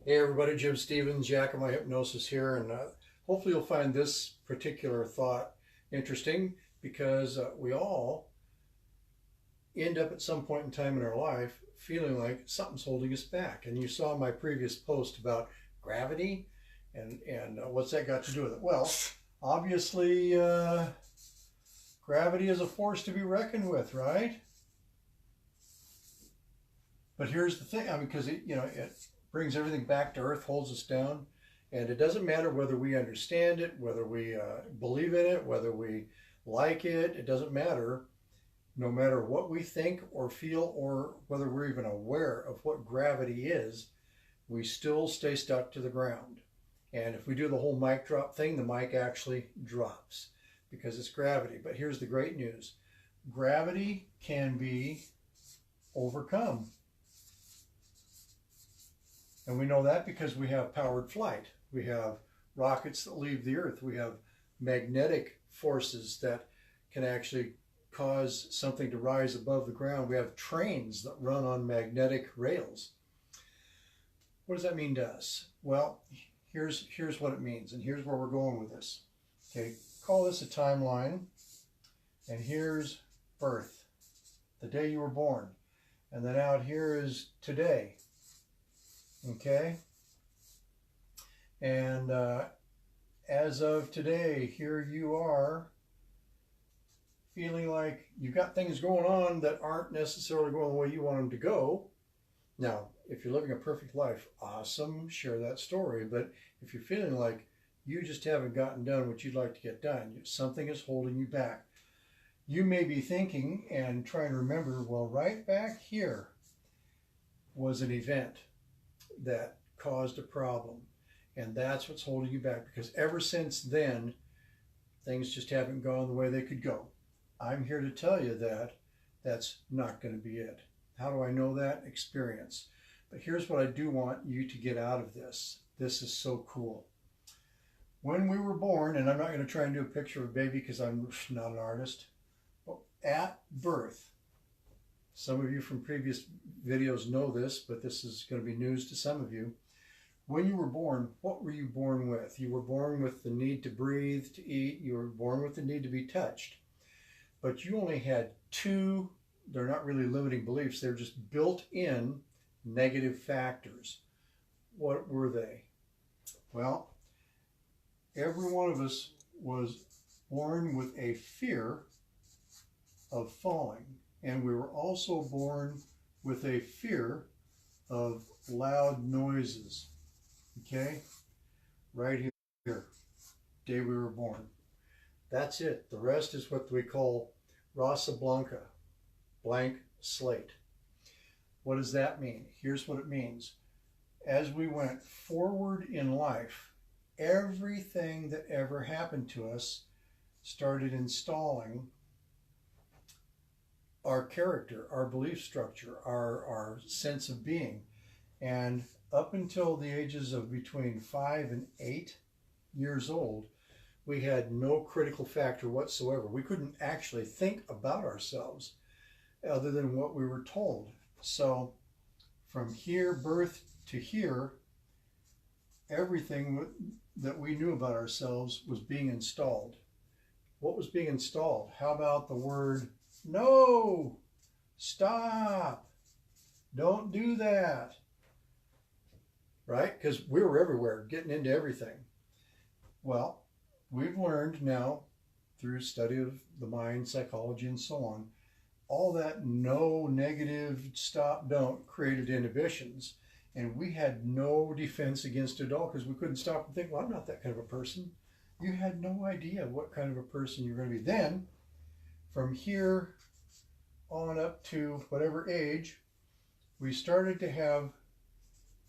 Hey everybody, Jim Stevens, Yakima Hypnosis here, and hopefully you'll find this particular thought interesting because we all end up at some point in time in our life feeling like something's holding us back. And you saw my previous post about gravity and what's that got to do with it? Well, obviously, gravity is a force to be reckoned with, right? But here's the thing, I mean, because it brings everything back to earth, holds us down, and it doesn't matter whether we understand it, whether we believe in it, whether we like it. It doesn't matter. No matter what we think or feel, or whether we're even aware of what gravity is, we still stay stuck to the ground. And if we do the whole mic drop thing, the mic actually drops because it's gravity. But here's the great news: gravity can be overcome. And we know that because we have powered flight. We have rockets that leave the Earth. We have magnetic forces that can actually cause something to rise above the ground. We have trains that run on magnetic rails. What does that mean to us? Well, here's what it means, and here's where we're going with this. Okay, call this a timeline, and here's birth, the day you were born. And then out here is today. Okay, and as of today, here you are feeling like you've got things going on that aren't necessarily going the way you want them to go. Now, if you're living a perfect life, awesome, share that story. But if you're feeling like you just haven't gotten done what you'd like to get done, something is holding you back. You may be thinking and trying to remember, well, right back here was an event that caused a problem, and that's what's holding you back, because ever since then things just haven't gone the way they could go. I'm here to tell you that that's not going to be it. How do I know that? Experience. But here's what I do want you to get out of this. This is so cool. When we were born, and I'm not going to try and do a picture of a baby because I'm not an artist, but at birth, some of you from previous videos know this, but this is going to be news to some of you. When you were born, what were you born with? You were born with the need to breathe, to eat. You were born with the need to be touched. But you only had two, they're not really limiting beliefs, they're just built-in negative factors. What were they? Well, every one of us was born with a fear of falling. And we were also born with a fear of loud noises. Okay? Right here, day we were born. That's it. The rest is what we call Rasa Blanca, blank slate. What does that mean? Here's what it means. As we went forward in life, everything that ever happened to us started installing our character, our belief structure, our sense of being. And up until the ages of between 5 and 8 years old, we had no critical factor whatsoever. We couldn't actually think about ourselves other than what we were told. So from here, birth to here, everything that we knew about ourselves was being installed. What was being installed? How about the word no? Stop. Don't do that. Right? Because we were everywhere, getting into everything. Well, we've learned now through study of the mind, psychology, and so on, all that no, negative, stop, don't created inhibitions. And we had no defense against it all because we couldn't stop and think, well, I'm not that kind of a person. You had no idea what kind of a person you're going to be. Then, from here on up to whatever age, we started to have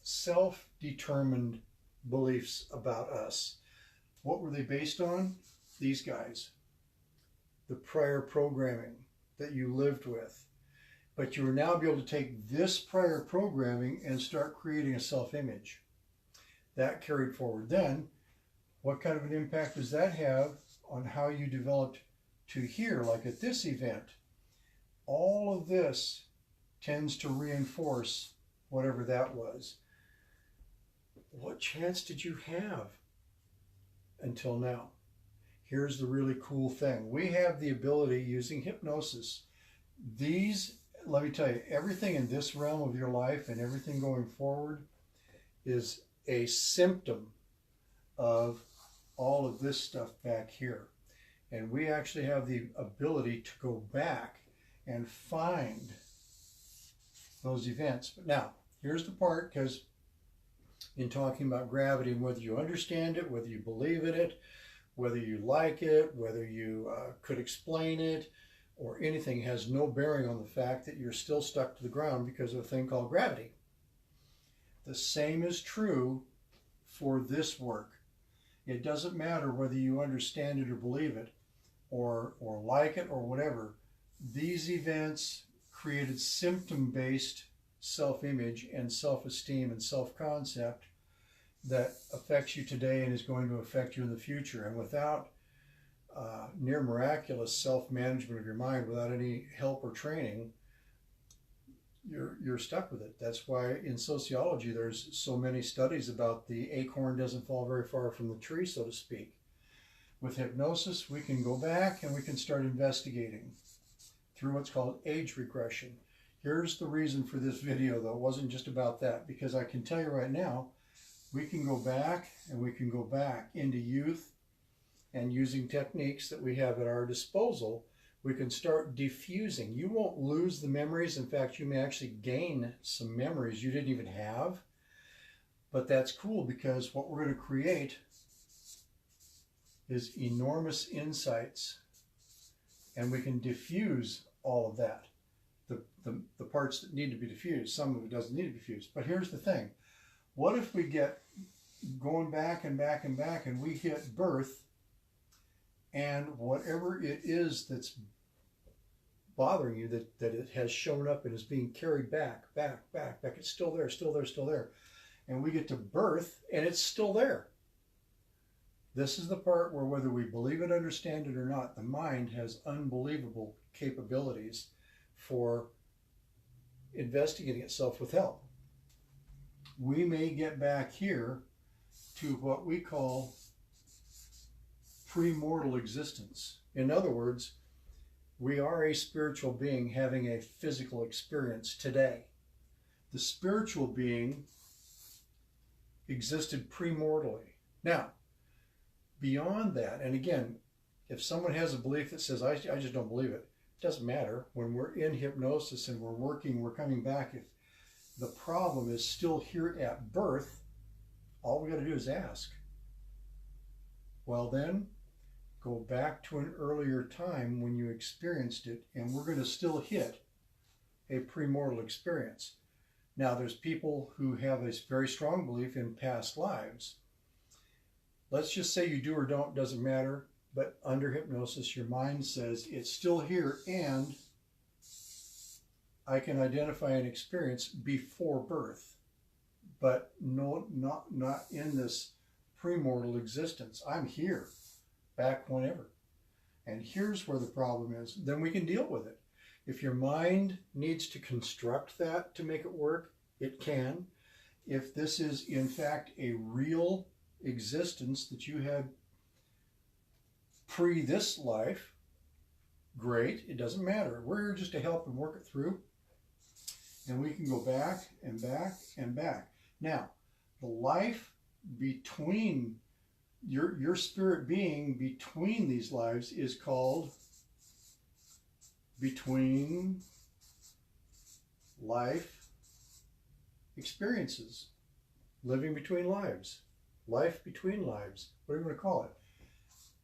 self-determined beliefs about us. What were they based on? These guys. The prior programming that you lived with. But you will now be able to take this prior programming and start creating a self-image. That carried forward. Then, what kind of an impact does that have on how you developed to here, like at this event? All of this tends to reinforce whatever that was. what chance did you have until now? Here's the really cool thing. We have the ability using hypnosis. Let me tell you, everything in this realm of your life and everything going forward is a symptom of all of this stuff back here. And we actually have the ability to go back and find those events. But now, here's the part, because in talking about gravity and whether you understand it, whether you believe in it, whether you like it, whether you could explain it, or anything, has no bearing on the fact that you're still stuck to the ground because of a thing called gravity. The same is true for this work. It doesn't matter whether you understand it or believe it, or like it or whatever. These events created symptom-based self-image and self-esteem and self-concept that affects you today and is going to affect you in the future. And without near miraculous self-management of your mind, without any help or training, you're stuck with it. That's why in sociology there's so many studies about the acorn doesn't fall very far from the tree, so to speak. With hypnosis, we can go back and we can start investigating through what's called age regression. Here's the reason for this video, though. It wasn't just about that, because I can tell you right now, we can go back and we can go back into youth, and using techniques that we have at our disposal, we can start diffusing. You won't lose the memories. In fact, you may actually gain some memories you didn't even have. But that's cool, because what we're going to create is enormous insights, and we can diffuse all of that. The parts that need to be diffused, some of it doesn't need to be diffused. But here's the thing. What if we get going back and back and back, and we hit birth, and whatever it is that's bothering you, that it has shown up and is being carried back, it's still there, still there, still there. And we get to birth, and it's still there. This is the part where, whether we believe it, understand it or not, the mind has unbelievable capabilities for investigating itself with help. We may get back here to what we call premortal existence. In other words, we are a spiritual being having a physical experience today. The spiritual being existed premortally. Now, beyond that, and again, if someone has a belief that says, I just don't believe it, it doesn't matter. When we're in hypnosis and we're working, we're coming back. If the problem is still here at birth, all we got to do is ask. Well then, go back to an earlier time when you experienced it, and we're going to still hit a premortal experience. Now, there's people who have a very strong belief in past lives. Let's just say you do or don't, doesn't matter, but under hypnosis, your mind says it's still here, and I can identify an experience before birth, but no, not in this premortal existence. I'm here, back whenever. And here's where the problem is. Then we can deal with it. If your mind needs to construct that to make it work, it can. If this is, in fact, a real existence that you had pre this life, great. It doesn't matter. We're here just to help and work it through. And we can go back and back and back. Now, the life between your spirit being between these lives is called between life experiences. Living between lives. Life between lives. What are you going to call it?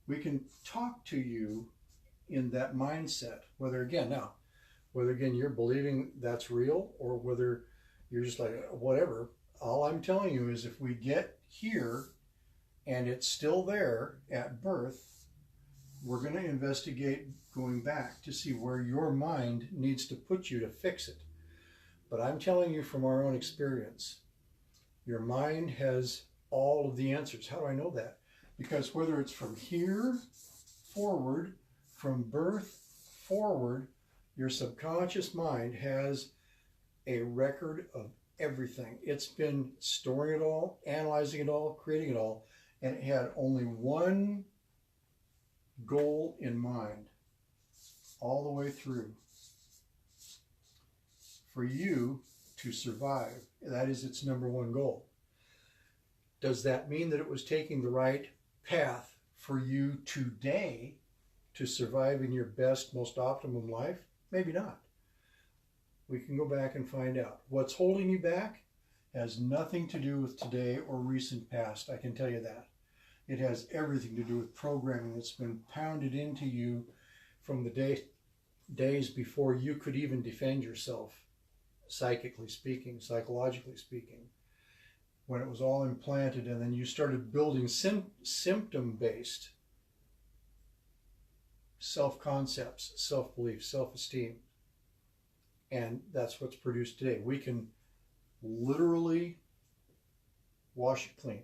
We can talk to you in that mindset. Whether again you're believing that's real, or whether you're just like, whatever. All I'm telling you is, if we get here and it's still there at birth, we're going to investigate going back to see where your mind needs to put you to fix it. But I'm telling you from our own experience, your mind has all of the answers. How do I know that? Because whether it's from here forward, from birth forward, your subconscious mind has a record of everything. It's been storing it all, analyzing it all, creating it all, and it had only one goal in mind all the way through: for you to survive. That is its number one goal. Does that mean that it was taking the right path for you today to survive in your best, most optimum life? Maybe not. We can go back and find out. What's holding you back has nothing to do with today or recent past, I can tell you that. It has everything to do with programming that's been pounded into you from the days before you could even defend yourself, psychically speaking, psychologically speaking, when it was all implanted, and then you started building symptom-based self-concepts, self-belief, self-esteem. And that's what's produced today. We can literally wash it clean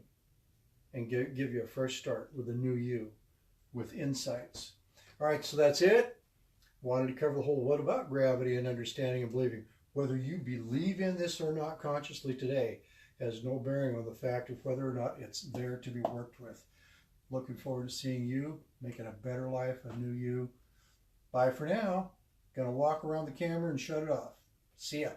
and give you a fresh start with a new you, with insights. All right, so that's it. Wanted to cover the whole what about gravity and understanding and believing. Whether you believe in this or not consciously today has no bearing on the fact of whether or not it's there to be worked with. Looking forward to seeing you, making a better life, a new you. Bye for now. Gonna walk around the camera and shut it off. See ya.